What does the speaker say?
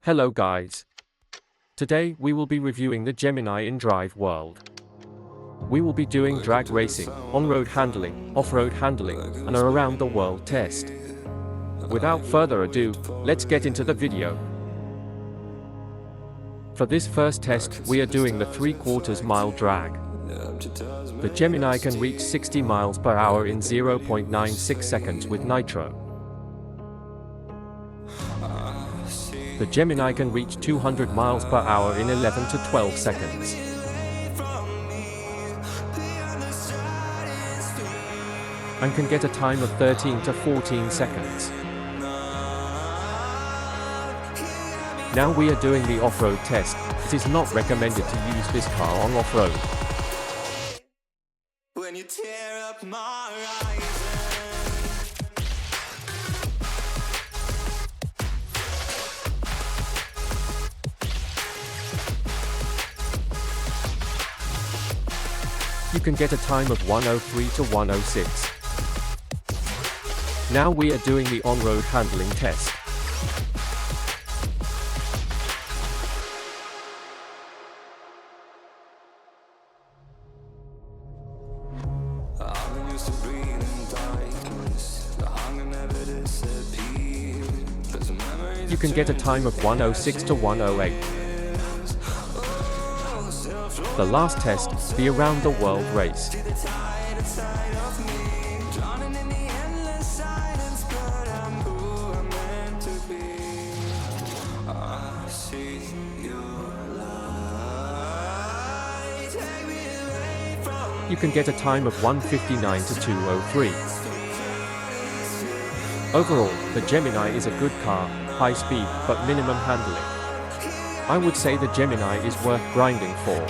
Hello guys. Today we will be reviewing the Gemini in Drive World. We will be doing drag racing, on-road handling, off-road handling, and an around-the-world test. Without further ado, let's get into the video. For this first test, we are doing the 3/4 mile drag. The Gemini can reach 60 miles per hour in 0.96 seconds with nitro. The Gemini can reach 200 miles per hour in 11 to 12 seconds. And can get a time of 13 to 14 seconds. Now we are doing the off-road test. It is not recommended to use this car on off-road. When you tear up my You can get a time of 103 to 106. Now we are doing the on-road handling test. You can get a time of 106 to 108. The last test, the around the world race. You can get a time of 159 to 203. Overall, the Gemini is a good car, high speed, but minimum handling. I would say the Gemini is worth grinding for.